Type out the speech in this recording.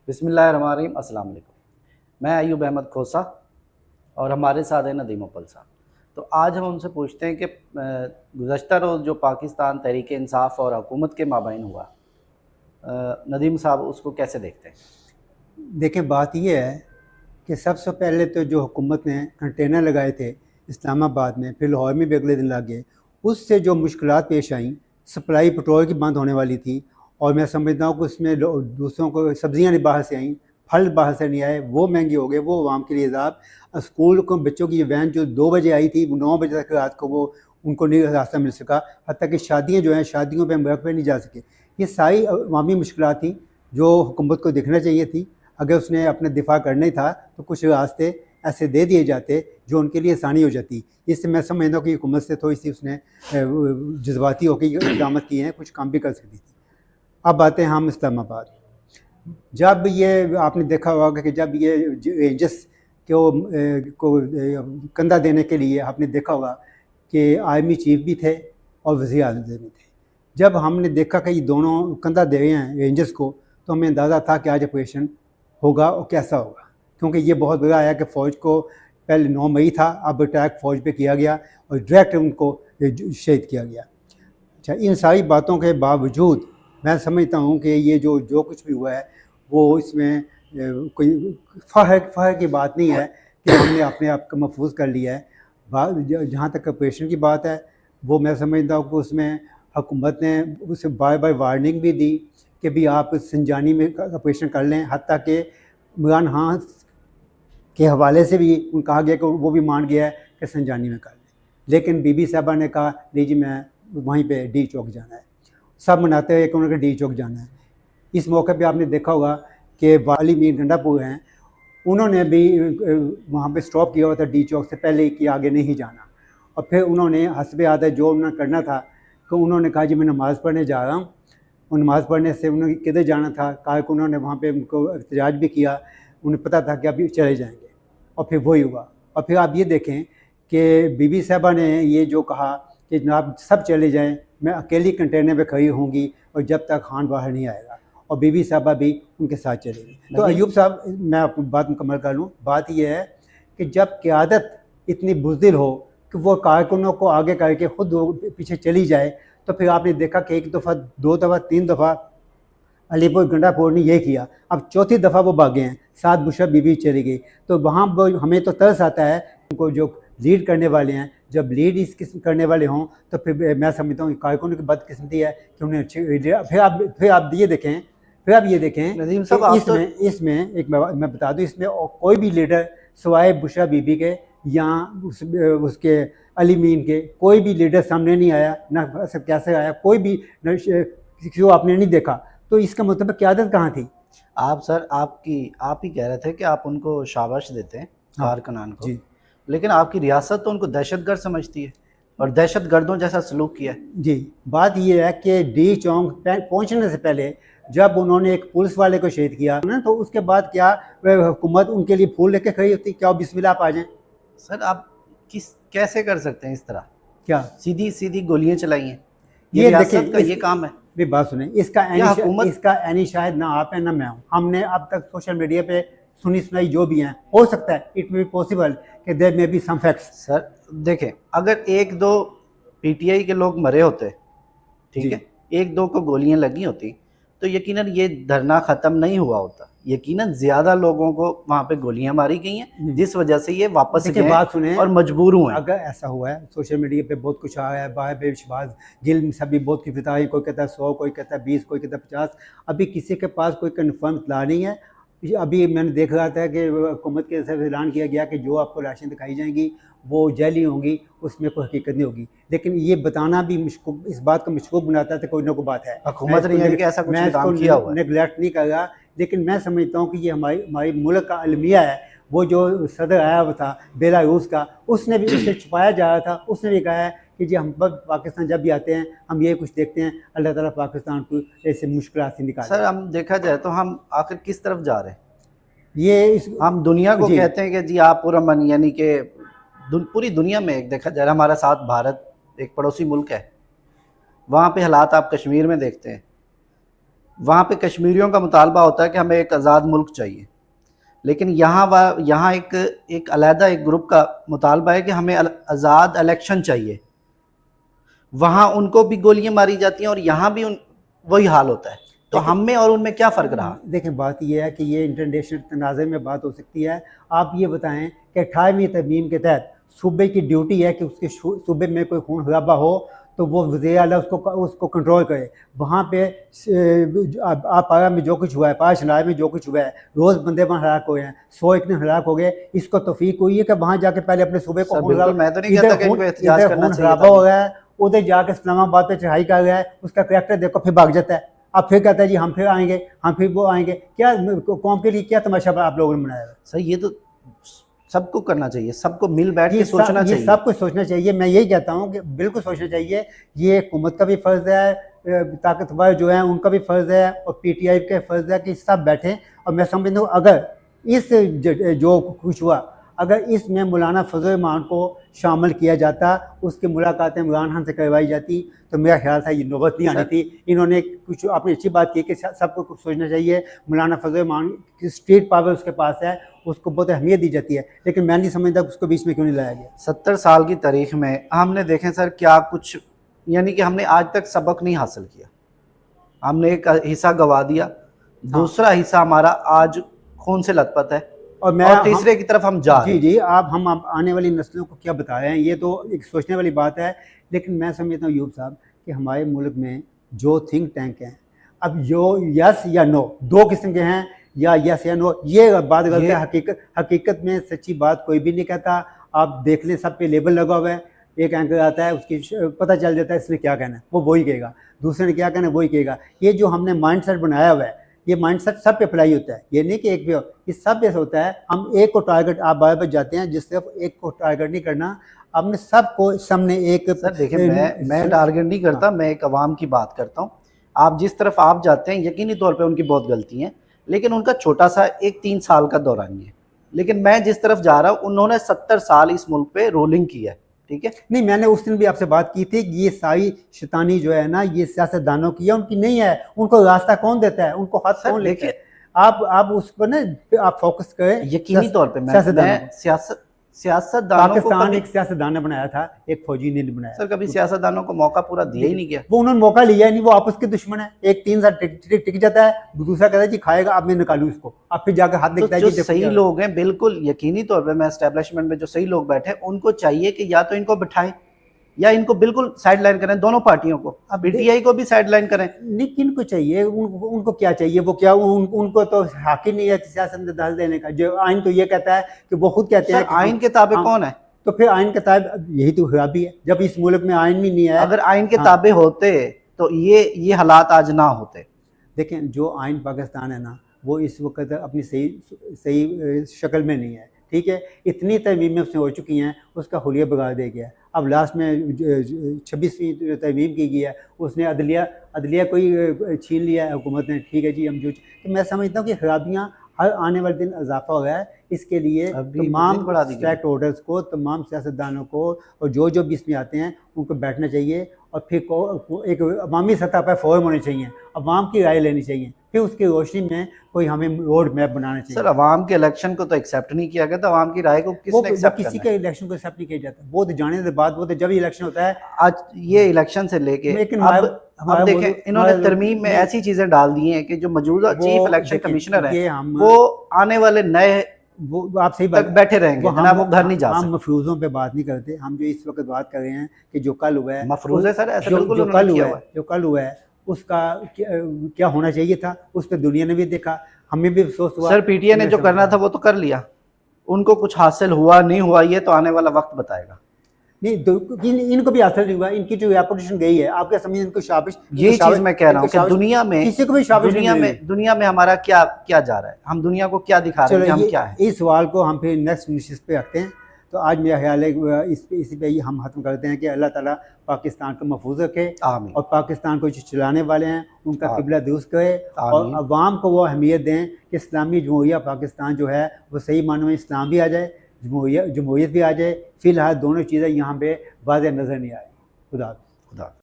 بسم اللہ الرحمن الرحیم. السلام علیکم. میں ایوب احمد کھوسا اور ہمارے ساتھ ہیں ندیم اپل صاحب. تو آج ہم ان سے پوچھتے ہیں کہ گزشتہ روز جو پاکستان تحریک انصاف اور حکومت کے مابین ہوا، ندیم صاحب اس کو کیسے دیکھتے ہیں؟ دیکھیں، بات یہ ہے کہ سب سے پہلے تو جو حکومت نے کنٹینر لگائے تھے اسلام آباد میں، پھر لاہور میں بھی اگلے دن لگ گئے، اس سے جو مشکلات پیش آئیں، سپلائی پٹرول کی بند ہونے والی تھی، اور میں سمجھتا ہوں کہ اس میں دوسروں کو سبزیاں نہیں باہر سے آئیں، پھل باہر سے نہیں آئے، وہ مہنگے ہو گئے، وہ عوام کے لیے عذاب. اسکول کو بچوں کی یہ وین جو 2 بجے آئی تھی، وہ 9 بجے تک رات کو وہ ان کو نہیں راستہ مل سکا، حتیٰ کہ شادیاں جو ہیں، شادیوں پہ وقت پہ نہیں جا سکے. یہ ساری عوامی مشکلات تھیں جو حکومت کو دیکھنا چاہیے تھی. اگر اس نے اپنے دفاع کرنا ہی تھا تو کچھ راستے ایسے دے دیے جاتے جو ان کے لیے آسانی ہو جاتی. اس سے میں سمجھتا ہوں کہ حکومت سے تھوڑی سی اس نے جذباتی ہو کے اقدامات کیے ہیں، کچھ کام بھی کر سکتی تھی. اب آتے ہیں ہم اسلام آباد. جب یہ آپ نے دیکھا ہوگا کہ جب یہ رینجرس کو کندھا دینے کے لیے آپ نے دیکھا ہوگا کہ آرمی چیف بھی تھے اور وزیر اعظم بھی تھے. جب ہم نے دیکھا کہ یہ دونوں کندھا دے رہے ہیں رینجرس کو، تو ہمیں اندازہ تھا کہ آج آپریشن ہوگا اور کیسا ہوگا، کیونکہ یہ بہت بڑا آیا کہ فوج کو پہلے 9 مئی تھا، اب اٹیک فوج پہ کیا گیا اور ڈائریکٹ ان کو شہید کیا گیا. اچھا، ان ساری باتوں کے باوجود میں سمجھتا ہوں کہ یہ جو کچھ بھی ہوا ہے وہ اس میں کوئی فخر کی بات نہیں ہے کہ ہم نے اپنے آپ کو محفوظ کر لیا ہے. جہاں تک آپریشن کی بات ہے، وہ میں سمجھتا ہوں کہ اس میں حکومت نے اسے بار بار وارننگ بھی دی کہ بھی آپ سنجانی میں آپریشن کر لیں، حتیٰ کہ عمران خان کے حوالے سے بھی کہا گیا کہ وہ بھی مان گیا ہے کہ سنجانی میں کر لیں. لیکن بی بی صاحبہ نے کہا نہیں جی، میں وہیں پہ ڈی چوک جانا ہے. سب مناتے ہوئے کہ انہوں نے ڈی چوک جانا ہے. اس موقع پہ آپ نے دیکھا ہوگا کہ والی میر گنڈا پور ہیں، انہوں نے بھی وہاں پہ سٹاپ کیا ہوا تھا ڈی چوک سے پہلے کہ آگے نہیں جانا، اور پھر انہوں نے حسب عادت جو انہوں نے کرنا تھا کہ انہوں نے کہا جی میں نماز پڑھنے جا رہا ہوں. اور نماز پڑھنے سے انہوں نے کدھر جانا تھا، کہا کہ انہوں نے وہاں پہ ان کو احتجاج بھی کیا، انہیں پتہ تھا کہ ابھی چلے جائیں گے، اور پھر وہی ہوا. اور پھر آپ یہ دیکھیں کہ بی بی صاحبہ نے یہ جو کہا کہ جناب سب چلے جائیں، میں اکیلی کنٹینر پہ کھڑی ہوں گی اور جب تک خان باہر نہیں آئے گا، اور بی بی صاحبہ بھی ان کے ساتھ چلے گئی. تو ایوب صاحب، میں اپنی بات مکمل کر لوں. بات یہ ہے کہ جب قیادت اتنی بزدل ہو کہ وہ کارکنوں کو آگے کر کے خود پیچھے چلی جائے، تو پھر آپ نے دیکھا کہ 1 دفعہ 2 دفعہ 3 دفعہ علی پور گنڈا پور نے یہ کیا، اب 4تھی دفعہ وہ بھاگے ہیں، ساتھ بشرا بی بی چلی گئی. تو وہاں ہمیں تو ترس آتا ہے ان کو جو لیڈ کرنے والے ہیں، جب لیڈ اس قسم کرنے والے ہوں تو پھر میں سمجھتا ہوں کہ کارکنوں کی بدقسمتی ہے کہ انہیں اچھی. پھر آپ یہ دیکھیں ندیم کہ صاحب اس میں ایک میں بتا دوں، اس میں کوئی بھی لیڈر سوائے بشرا بی بی کے یا اس کے علی مین کے کوئی بھی لیڈر سامنے نہیں آیا، نہ کیسے آیا، کوئی بھی کسی کو آپ نے نہیں دیکھا. تو اس کا مطلب قیادت کہاں تھی؟ آپ ہی کہہ رہے تھے کہ آپ ان کو شاباش دیتے ہیں، کارکنان کو، جی لیکن آپ کی ریاست تو ان کو دہشت گرد سمجھتی ہے اور دہشت گردوں جیسا سلوک کیا ہے. جی، بات یہ ہے کہ ڈی چوک پہنچنے سے پہلے جب انہوں نے ایک پولیس والے کو شہید کیا نا، تو اس کے بعد کیا حکومت ان کے لیے پھول لے کے کھڑی ہوتی؟ کیا بسم اللہ آپ آ جائیں؟ سر آپ کیسے کر سکتے ہیں اس طرح؟ کیا سیدھی گولیاں چلائی ہیں؟ یہ ریاست کا دیکھیں، یہ کام ہے. بھی بات سنیں، اس کا عینی شاید نہ آپ ہیں نہ میں ہوں. ہم نے اب تک سوشل میڈیا پہ سنائی جو بھی ہیں، ہو سکتا ہے اٹ میں پاسبل کہ دیر میں بی سم فیکٹس. سر دیکھیں، اگر 1-2 پی ٹی آئی کے لوگ مرے ہوتے، ٹھیک ہے، 1-2 کو گولیاں لگی ہوتی تو یقیناً یہ دھرنا ختم نہیں ہوا ہوتا. یقیناً زیادہ لوگوں کو وہاں پہ گولیاں ماری گئی ہیں، جس وجہ سے یہ واپس گئے بات سنیں اور مجبور ہوئے. اگر ایسا ہوا ہے، سوشل میڈیا پہ بہت کچھ آیا ہے، باہر پہ شباز گل میں سبھی بہت کی فتائی، کوئی کہتا ہے 100، کوئی کہتا ہے 20، کوئی کہتا ہے 50. ابھی کسی کے پاس کوئی کنفرم اطلاع نہیں ہے. ابھی میں نے دیکھ رہا تھا کہ حکومت کے طرف اعلان کیا گیا کہ جو آپ کو راشن دکھائی جائیں گی وہ جعلی ہوں گی، اس میں کوئی حقیقت نہیں ہوگی. لیکن یہ بتانا بھی اس بات کو مشکوک بناتا ہے کہ کوئی نہ کوئی بات ہے. حکومت نہیں ہے کہ ایسا کچھ کام کیا ہوا ہے. نیگلیکٹ نہیں کر رہا، لیکن میں سمجھتا ہوں کہ یہ ہماری ملک کا المیہ ہے. وہ جو صدر آیا ہوا تھا بیلاروس کا، اس نے بھی اسے چھپایا جا رہا تھا. اس نے بھی کہا ہے کہ جی ہم پاکستان جب بھی آتے ہیں ہم یہ کچھ دیکھتے ہیں، اللہ تعالیٰ پاکستان کو ایسے مشکلات سے نکالے. سر ہم دیکھا جائے تو ہم آخر کس طرف جا رہے ہیں؟ ہم دنیا کو کہتے ہیں کہ جی آپ پرامن، یعنی کہ پوری دنیا میں ایک دیکھا جائے ہمارا ساتھ بھارت ایک پڑوسی ملک ہے، وہاں پہ حالات آپ کشمیر میں دیکھتے ہیں، وہاں پہ کشمیریوں کا مطالبہ ہوتا ہے کہ ہمیں ایک آزاد ملک چاہیے، لیکن یہاں ایک علیحدہ ایک گروپ کا مطالبہ ہے کہ ہمیں آزاد الیکشن چاہیے. وہاں ان کو بھی گولیاں ماری جاتی ہیں اور یہاں بھی وہی حال ہوتا ہے. تو ہم میں اور ان میں کیا فرق رہا؟ دیکھیں بات یہ ہے کہ یہ انٹرنیشنل تنازع میں بات ہو سکتی ہے. آپ یہ بتائیں کہ 28ویں ترمیم کے تحت صوبے کی ڈیوٹی ہے کہ اس کے صوبے میں کوئی خون خرابہ ہو تو وہ وزیر اعلیٰ اس کو کنٹرول کرے. وہاں پہ آپ پارا میں جو کچھ ہوا ہے، پارا شنائر میں جو کچھ ہوا ہے، روز بندے وہاں ہلاک ہوئے ہیں، 100 اتنے ہلاک ہو گئے. اس کو توفیق ہوئی ہے کہ وہاں جا کے پہلے اپنے صوبے کو میں تو نہیں کہتا کہ ان کو احتجاج کرنا خون چاہیے خرابہ ہو گیا ہے، ادھر جا کے اسلام آباد پہ چڑھائی کر گیا ہے. اس کا کریکٹر دیکھو پھر بھاگ جاتا ہے. اب پھر کہتا ہے جی ہم پھر آئیں گے، ہم پھر وہ آئیں گے. کیا قوم کے لیے کیا تماشا آپ لوگوں نے بنایا ہے؟ سر یہ تو سب کو کرنا چاہیے، سب کو مل بیٹھ کے سوچنا چاہیے. یہ سب کچھ سوچنا چاہیے. میں یہی کہتا ہوں کہ بالکل سوچنا چاہیے. یہ حکومت کا بھی فرض ہے، طاقتور جو ہیں ان کا بھی فرض ہے، اور پی ٹی آئی کا فرض ہے کہ سب بیٹھیں. اور میں سمجھتا ہوں اگر اس جو کچھ ہوا، اگر اس میں مولانا فضل الرحمان کو شامل کیا جاتا، اس کی ملاقاتیں عمران خان سے کروائی جاتی، تو میرا خیال تھا یہ نوبت نہیں آنی تھی. انہوں نے کچھ اپنی اچھی بات کی کہ سب کو کچھ سوچنا چاہیے. مولانا فضل الرحمان کی اسٹیٹ پاور اس کے پاس ہے، اس کو بہت اہمیت دی جاتی ہے، لیکن میں نہیں سمجھتا اس کو بیچ میں کیوں نہیں لایا گیا. 70 سال کی تاریخ میں ہم نے دیکھیں سر کیا کچھ، یعنی کہ ہم نے آج تک سبق نہیں حاصل کیا. ہم نے ایک حصہ گوا دیا، دوسرا حصہ ہمارا آج خون سے لت پت ہے، اور تیسرے کی طرف ہم جا رہے ہیں. جی ہم آنے والی نسلوں کو کیا بتا رہے ہیں، یہ تو ایک سوچنے والی بات ہے. لیکن میں سمجھتا ہوں ایوب صاحب کہ ہمارے ملک میں جو تھنک ٹینک ہیں، اب جو یس یا نو دو قسم کے ہیں، یا یس یا نو. یہ بات غلط ہے. حقیقت میں سچی بات کوئی بھی نہیں کہتا. آپ دیکھ لیں سب پہ لیبل لگا ہوا ہے. ایک اینکر آتا ہے، اس کی پتہ چل جاتا ہے اس نے کیا کہنا ہے، وہ وہی کہے گا. دوسرے نے کیا کہنا ہے وہی کہے گا. یہ جو ہم نے مائنڈ سیٹ بنایا ہوا ہے، یہ مائنڈ سیٹ سب پہ اپلائی ہوتا ہے. یہ نہیں کہ ایک پہ، یہ سب پہ ہوتا ہے. ہم ایک کو ٹارگٹ، آپ بار بار جاتے ہیں، جس طرف ایک کو ٹارگٹ نہیں کرنا. آپ نے سب کو سامنے ایک. سر دیکھیں میں ٹارگٹ نہیں کرتا، میں ایک عوام کی بات کرتا ہوں. آپ جس طرف آپ جاتے ہیں یقینی طور پہ ان کی بہت غلطی ہیں، لیکن ان کا چھوٹا سا ایک 3 سال کا دورانی ہے. لیکن میں جس طرف جا رہا ہوں انہوں نے 70 سال اس ملک پہ رولنگ کی ہے. ٹھیک ہے، نہیں میں نے اس دن بھی آپ سے بات کی تھی کہ یہ ساری شیطانی جو ہے نا، یہ سیاست دانوں کی ہے، ان کی نہیں ہے. ان کو راستہ کون دیتا ہے، ان کو ہاتھ کون لیتا ہے؟ آپ اس پر نا آپ فوکس کریں. یقینی طور پہ میں سیاست دانوں کو پاکستان ایک سیاست دان نے بنایا تھا، ایک فوجی نے نہیں بنایا. سر کبھی سیاست دانوں کو موقع پورا دیا ہی نہیں گیا. وہ انہوں نے موقع لیا ہی نہیں. وہ آپس کے دشمن ہیں. ایک 3 سال ٹک جاتا ہے، دوسرا کہتا ہے جی کھائے گا، اب میں نکالوں اس کو. اب پھر جا کے ہاتھ دیکھتا ہے. جو صحیح لوگ ہیں بالکل یقینی طور پہ میں اسٹیبلشمنٹ میں جو صحیح لوگ بیٹھے ان کو چاہیے کہ یا تو ان کو بٹھائیں یا ان کو بالکل سائڈ لائن کریں، دونوں پارٹیوں کو. اب پی ٹی آئی کو بھی سائڈ لائن کریں. نہیں کن کو چاہیے، ان کو کیا چاہیے؟ وہ کیا ان کو تو حق ہی نہیں ہے سیاست میں دخل دینے کا. جو آئین تو یہ کہتا ہے کہ وہ خود کہتے ہیں آئین کے تابع کون ہے؟ تو پھر آئین کے تابع یہی تو خرابی ہے جب اس ملک میں آئین بھی نہیں ہے. اگر آئین کے تابع ہوتے تو یہ حالات آج نہ ہوتے. دیکھیں جو آئین پاکستان ہے نا، وہ اس وقت اپنی صحیح شکل میں نہیں ہے. ٹھیک ہے، اتنی ترمیمیں اس میں ہو چکی ہیں، اس کا حلیہ بگاڑ دے گیا. اب لاسٹ میں 26ویں ترمیم کی گئی ہے، اس نے عدلیہ کو ہی چھین لیا ہے حکومت نے. ٹھیک ہے جی ہم جو تو میں سمجھتا ہوں کہ خرابیاں ہر آنے والے دن اضافہ ہو رہا ہے. اس کے لیے تمام اسٹیک ہولڈرز کو، تمام سیاستدانوں کو، اور جو بھی اس میں آتے ہیں ان کو بیٹھنا چاہیے، اور پھر ایک عوامی سطح پر فورم ہونے چاہیے، عوام کی رائے لینی چاہیے. پھر اس کی روشنی میں کوئی ہمیں روڈ میپ بنانا چاہیے. سر عوام کے الیکشن کو تو ایکسیپٹ نہیں کیا گیا تھا، عوام کی رائے کو کس نے ایکسیپٹ کرنا ہے؟ کسی کے الیکشن کو ایکسیپٹ نہیں کیا جاتا. وہ تو جانے کے بعد، وہ تو جب ہی الیکشن ہوتا ہے. آج یہ الیکشن سے لے کے اب دیکھیں انہوں نے ترمیم میں ایسی چیزیں ڈال دی ہیں کہ جو موجودہ چیف الیکشن کمشنر ہیں وہ آنے والے نئے وہ آپ صحیح بات بیٹھے رہیں گے جناب، وہ گھر نہیں جا سکتے. ہم مفروضوں پہ بات نہیں کرتے. ہم جو اس وقت بات کر رہے ہیں کہ جو کل ہوا ہے، مفروض ہے سر، ایسا بالکل جو کل ہوا ہے اس کا کیا ہونا چاہیے تھا، اس پہ دنیا نے بھی دیکھا، ہمیں بھی افسوس ہوا. سر پی ٹی آئی نے جو کرنا تھا وہ تو کر لیا، ان کو کچھ حاصل ہوا نہیں ہوا یہ تو آنے والا وقت بتائے گا. نہیں ان کو بھی حاصل نہیں ہوا. ان کی جو ریپوٹیشن گئی ہے، آپ کیا سمجھیں ان کو شابش؟ یہی چیز میں کہہ رہا ہوں کہ دنیا میں کسی کو بھی شابش دنیا میں ہمارا کیا جا رہا ہے، ہم دنیا کو کیا دکھا رہے ہیں کہ ہم کیا ہیں. اس سوال کو ہم پھر نیکسٹ نشست پہ رکھتے ہیں. تو آج میرا خیال ہے اسی پہ ہی ہم ختم کرتے ہیں کہ اللہ تعالیٰ پاکستان کو محفوظ رکھے، اور پاکستان کو جو چلانے والے ہیں ان کا قبلہ درست کرے، اور عوام کو وہ اہمیت دیں کہ اسلامی جمہوریہ پاکستان جو ہے وہ صحیح معنوں میں اسلام بھی آ جائے، جمہوریت بھی آ جائے. فی الحال دونوں چیزیں یہاں پہ واضح نظر نہیں آئی. خدا